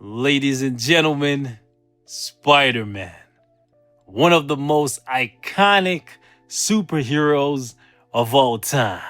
Ladies and gentlemen, Spider-Man, one of the most iconic superheroes of all time.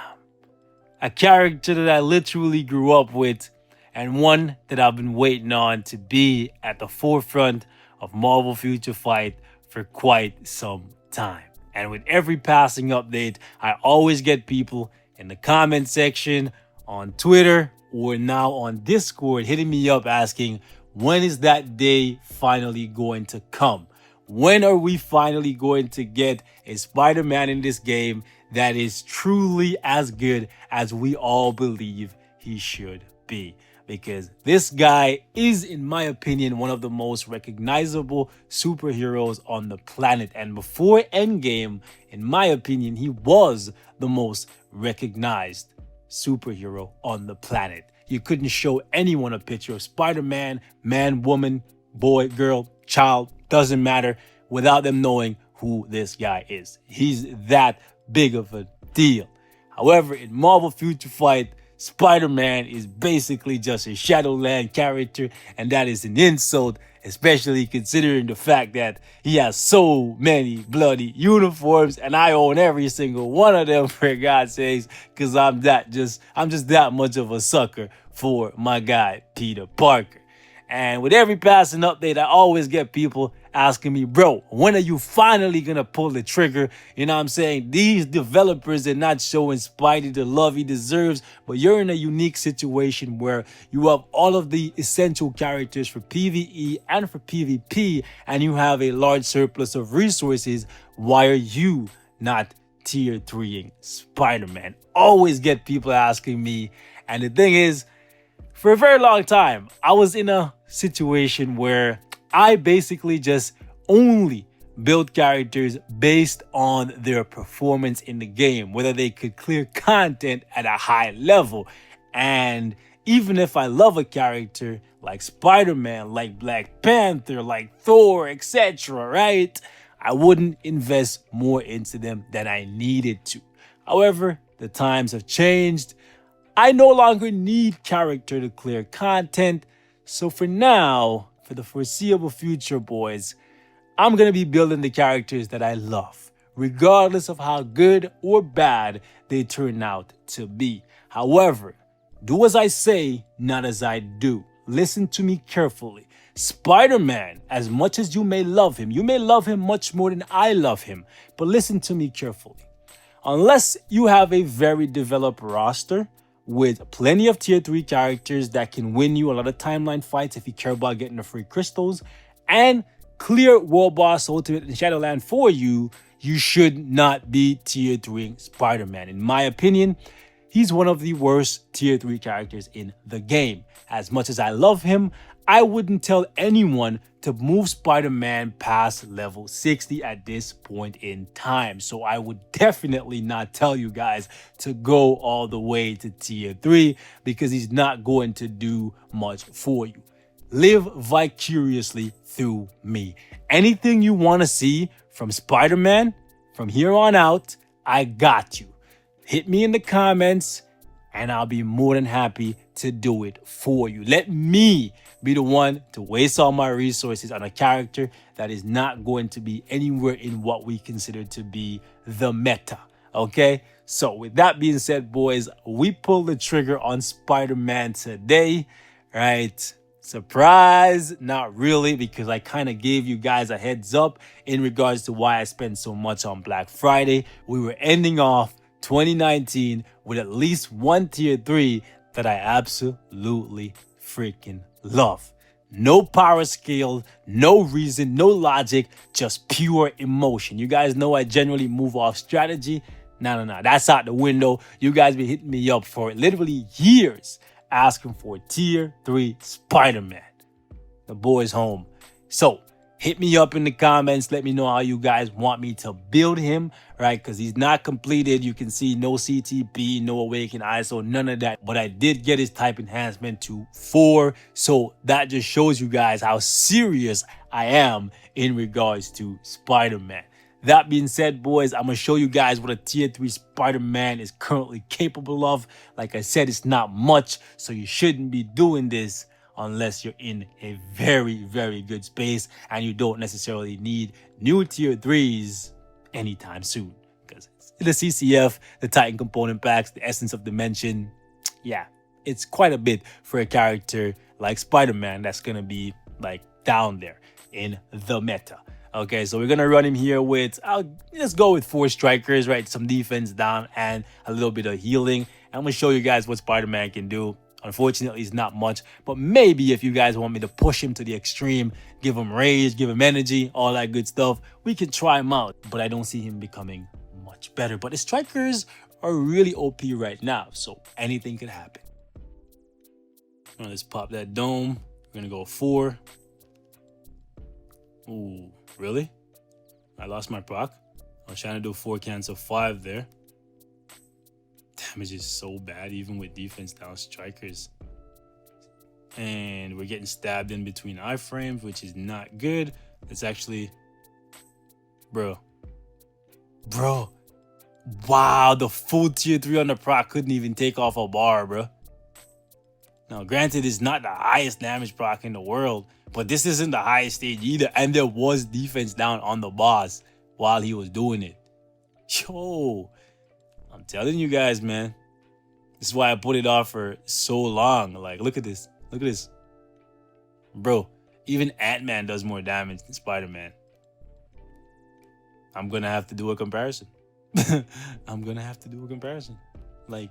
A character that I literally grew up with, and one that I've been waiting on to be at the forefront of Marvel Future Fight for quite some time. And with every passing update, I always get people in the comment section, on Twitter, or now on Discord hitting me up asking, when is that day finally going to come? When are we finally going to get a Spider-Man in this game that is truly as good as we all believe he should be? Because this guy is, in my opinion, one of the most recognizable superheroes on the planet. And before Endgame, in my opinion, he was the most recognized superhero on the planet. You couldn't show anyone a picture of Spider-Man, man, woman, boy, girl, child, doesn't matter, without them knowing who this guy is. He's that big of a deal. However, in Marvel Future Fight, Spider-Man is basically just a Shadowland character, and that is an insult, especially considering the fact that he has so many bloody uniforms, and I own every single one of them, for God's sakes, because I'm just that much of a sucker for my guy Peter Parker. And with every passing update, I always get people asking me, bro, when are you finally going to pull the trigger? You know what I'm saying? These developers are not showing Spidey the love he deserves, but you're in a unique situation where you have all of the essential characters for PvE and for PvP, and you have a large surplus of resources. Why are you not tier 3ing Spider-Man? Always get people asking me. And the thing is, for a very long time, I was in a situation where I basically just only built characters based on their performance in the game, whether they could clear content at a high level. And even if I love a character like Spider-Man, like Black Panther, like Thor, etc., right? I wouldn't invest more into them than I needed to. However, the times have changed. I no longer need character to clear content. So for now, for the foreseeable future, boys, I'm going to be building the characters that I love, regardless of how good or bad they turn out to be. However, do as I say, not as I do. Listen to me carefully. Spider-Man, as much as you may love him much more than I love him. But listen to me carefully. Unless you have a very developed roster, with plenty of tier 3 characters that can win you a lot of timeline fights if you care about getting the free crystals, and clear World Boss Ultimate and Shadowland for you, you should not be tier 3 Spider-Man. In my opinion, he's one of the worst tier 3 characters in the game. As much as I love him, I wouldn't tell anyone to move Spider-Man past level 60 at this point in time. So I would definitely not tell you guys to go all the way to tier 3 because he's not going to do much for you. Live vicariously through me. Anything you want to see from Spider-Man from here on out, I got you. Hit me in the comments and I'll be more than happy to do it for you. Let me be the one to waste all my resources on a character that is not going to be anywhere in what we consider to be the meta. Okay? So with that being said, boys, we pulled the trigger on Spider-Man today, right? Surprise, not really, because I kind of gave you guys a heads up in regards to why I spent so much on Black Friday. We were ending off 2019 with at least one tier 3 that I absolutely freaking love. No power scale, no reason, no logic, just pure emotion. You guys know I generally move off strategy. No, that's out the window. You guys been hitting me up for literally years asking for tier 3 Spider-Man. The boy's home. So hit me up in the comments. Let me know how you guys want me to build him, right? Because he's not completed. You can see no CTP, no Awaken ISO, none of that. But I did get his type enhancement to 4. So that just shows you guys how serious I am in regards to Spider-Man. That being said, boys, I'm going to show you guys what a tier 3 Spider-Man is currently capable of. Like I said, it's not much, so you shouldn't be doing this unless you're in a very, very good space and you don't necessarily need new tier 3s anytime soon. Because the CCF, the Titan component packs, the Essence of Dimension, yeah, it's quite a bit for a character like Spider-Man that's going to be like down there in the meta. Okay, so we're going to run him here with, let's go with 4 strikers, right? Some defense down and a little bit of healing. And I'm going to show you guys what Spider-Man can do. Unfortunately, it's not much, but maybe if you guys want me to push him to the extreme, give him rage, give him energy, all that good stuff, we can try him out. But I don't see him becoming much better. But the strikers are really OP right now, so anything could happen. Let's pop that dome. We're going to go 4. Ooh, really? I lost my proc. I was trying to do 4 cancel 5 there. Damage is so bad, even with defense down strikers. And we're getting stabbed in between iframes, which is not good. It's actually... Bro. Wow, the full tier 3 on the proc couldn't even take off a bar, bro. Now, granted, it's not the highest damage proc in the world, but this isn't the highest stage either. And there was defense down on the boss while he was doing it. Yo, I'm telling you guys, man. This is why I put it off for so long. Like, look at this. Look at this. Bro, even Ant-Man does more damage than Spider-Man. I'm going to have to do a comparison. I'm going to have to do a comparison. Like,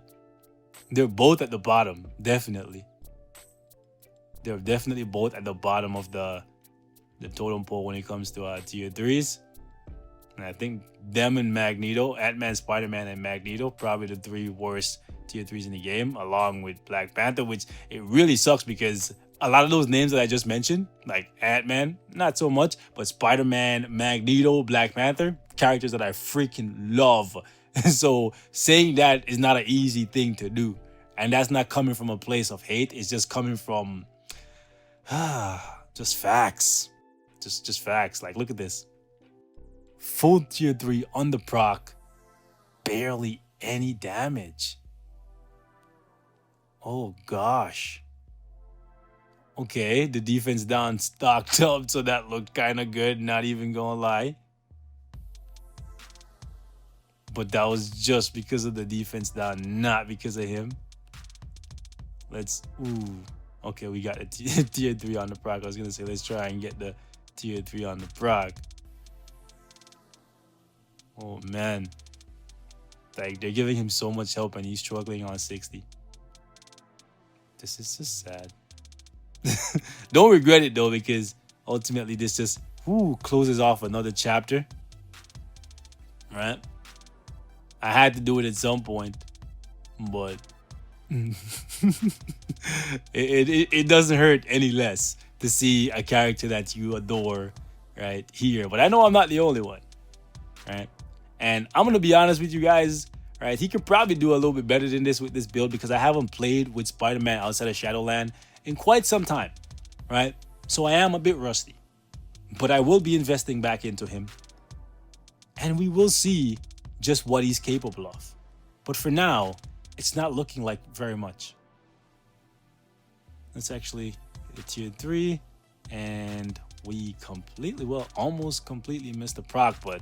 they're both at the bottom, definitely. They're definitely both at the bottom of the totem pole when it comes to tier 3s. And I think them and Magneto, Ant-Man, Spider-Man, and Magneto, probably the 3 worst tier 3s in the game, along with Black Panther, which it really sucks because a lot of those names that I just mentioned, like Ant-Man, not so much, but Spider-Man, Magneto, Black Panther, characters that I freaking love. So saying that is not an easy thing to do. And that's not coming from a place of hate. It's just coming from just facts. Just facts. Like, look at this. Full tier 3 on the proc. Barely any damage. Oh, gosh. Okay, the defense down stocked up, so that looked kind of good. Not even gonna lie. But that was just because of the defense down, not because of him. Okay, we got a tier 3 on the proc. I was going to say, let's try and get the tier 3 on the proc. Oh, man. Like, they're giving him so much help and he's struggling on 60. This is just sad. Don't regret it, though, because ultimately this just closes off another chapter. Right? I had to do it at some point, but it doesn't hurt any less to see a character that you adore, right, here. But I know I'm not the only one, right? And I'm going to be honest with you guys, right? He could probably do a little bit better than this with this build because I haven't played with Spider-Man outside of Shadowland in quite some time, right? So I am a bit rusty, but I will be investing back into him. And we will see just what he's capable of. But for now, it's not looking like very much. Let's actually hit a tier 3. And we almost completely missed the proc, but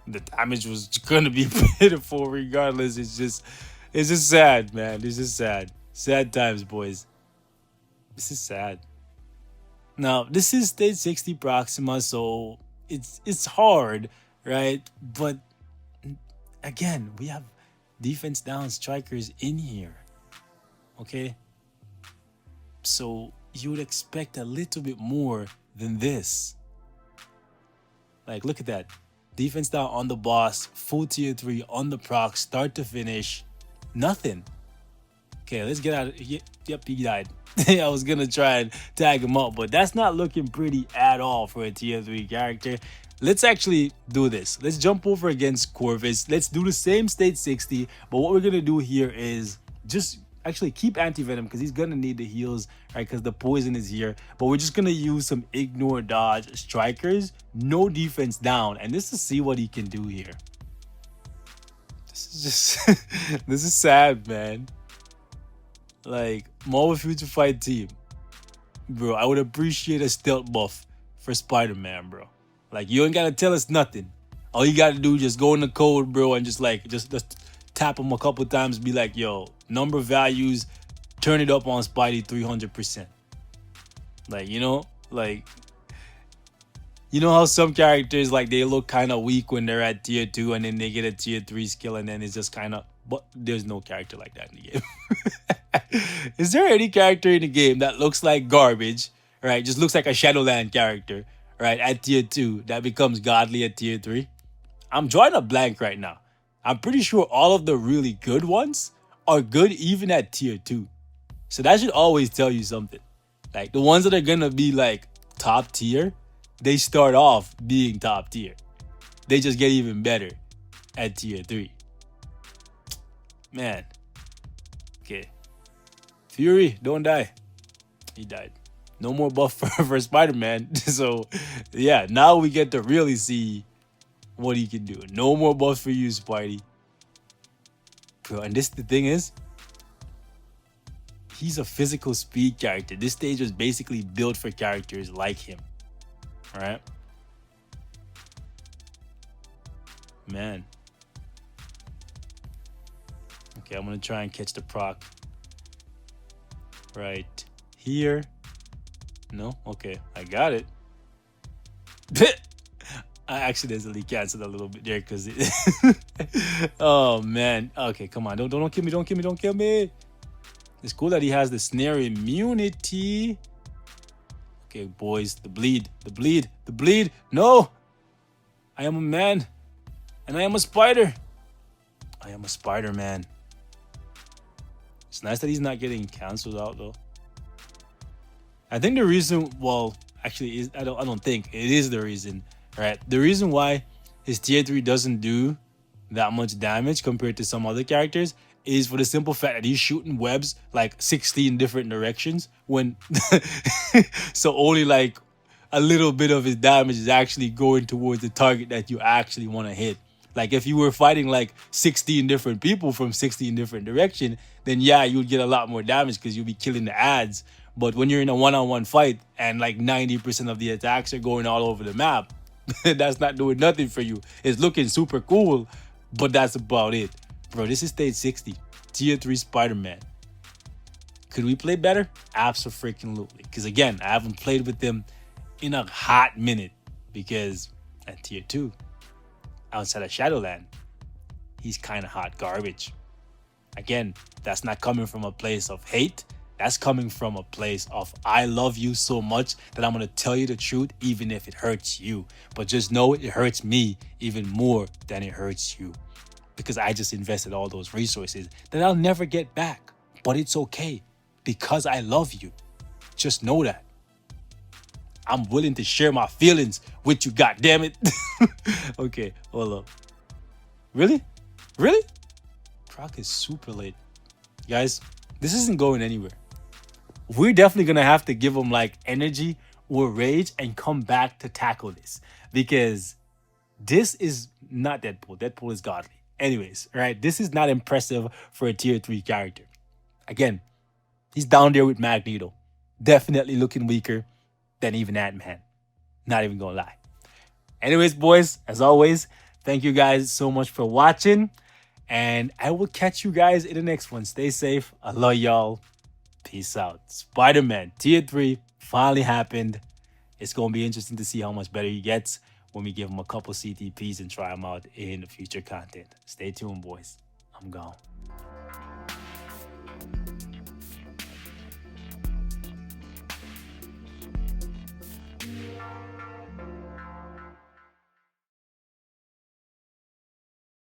the damage was going to be pitiful regardless. It's just sad, man. It's just sad. Sad times, boys. This is sad. Now, this is stage 60 Proxima, so it's hard, right? But again, we have defense down strikers in here. Okay? So you would expect a little bit more than this. Like, look at that. Defense down on the boss, full tier 3 on the proc, start to finish. Nothing. Okay, let's get out of here. Yep, he died. I was gonna try and tag him up, but that's not looking pretty at all for a tier 3 character. Let's actually do this. Let's jump over against Corvus. Let's do the same stage 60, but what we're gonna do here is just actually keep anti-venom because he's gonna need the heals, right? Because the poison is here. But we're just gonna use some ignore dodge strikers, no defense down, and just to see what he can do here. This is just this is sad, man. Like, Marvel Future Fight Team. Bro, I would appreciate a stealth buff for Spider-Man, bro. Like, you ain't gotta tell us nothing. All you gotta do is just go in the code, bro, and just tap him a couple times, be like, yo, number values, turn it up on Spidey 300%. Like, you know how some characters, like, they look kind of weak when they're at tier 2 and then they get a tier 3 skill and then it's just kind of, but there's no character like that in the game. Is there any character in the game that looks like garbage, right? Just looks like a Shadowland character, right? At tier 2 that becomes godly at tier 3? I'm drawing a blank right now. I'm pretty sure all of the really good ones are good even at tier 2. So that should always tell you something. Like, the ones that are gonna be like top tier, they start off being top tier. They just get even better at tier 3. Man. Okay. Fury, don't die. He died. No more buff for Spider-Man. So, yeah, now we get to really see what he can do. No more buffs for you, Spidey. Bro, and the thing is, he's a physical speed character. This stage was basically built for characters like him. Alright? Man. Okay, I'm gonna try and catch the proc. Right here. No? Okay, I got it. I accidentally canceled a little bit there because it oh man. Okay, come on. Don't kill me, don't kill me, don't kill me. It's cool that he has the snare immunity. Okay, boys, the bleed, the bleed, the bleed. No! I am a man. And I am a spider. I am a Spider-Man. It's nice that he's not getting canceled out though. I think the reason, well, actually, I don't think it is the reason, right? The reason why his tier 3 doesn't do that much damage compared to some other characters is for the simple fact that he's shooting webs like 16 different directions when so only like a little bit of his damage is actually going towards the target that you actually want to hit. Like, if you were fighting like 16 different people from 16 different directions, then yeah, you'd get a lot more damage because you'll be killing the ads. But when you're in a one-on-one fight and like 90% of the attacks are going all over the map, that's not doing nothing for you. It's looking super cool, but that's about it. Bro, this is stage 60. Tier 3 Spider-Man. Could we play better? Abso-freaking-lutely. Because again, I haven't played with him in a hot minute. Because at tier 2, outside of Shadowland, he's kind of hot garbage. Again, that's not coming from a place of hate. That's coming from a place of, I love you so much that I'm going to tell you the truth even if it hurts you. But just know it hurts me even more than it hurts you. Because I just invested all those resources that I'll never get back. But it's okay because I love you. Just know that. I'm willing to share my feelings with you, goddammit. Okay, hold up. Really? Really? Proc is super late. Guys, this isn't going anywhere. We're definitely going to have to give him like energy or rage and come back to tackle this. Because this is not Deadpool. Deadpool is godly. Anyways, right? This is not impressive for a tier 3 character. Again, he's down there with Magneto. Definitely looking weaker than even Ant-Man. Not even gonna lie. Anyways, boys, as always, thank you guys so much for watching. And I will catch you guys in the next one. Stay safe. I love y'all. Peace out. Spider-Man tier 3 finally happened. It's gonna be interesting to see how much better he gets when we give him a couple CTPs and try him out in future content. Stay tuned, boys. I'm gone.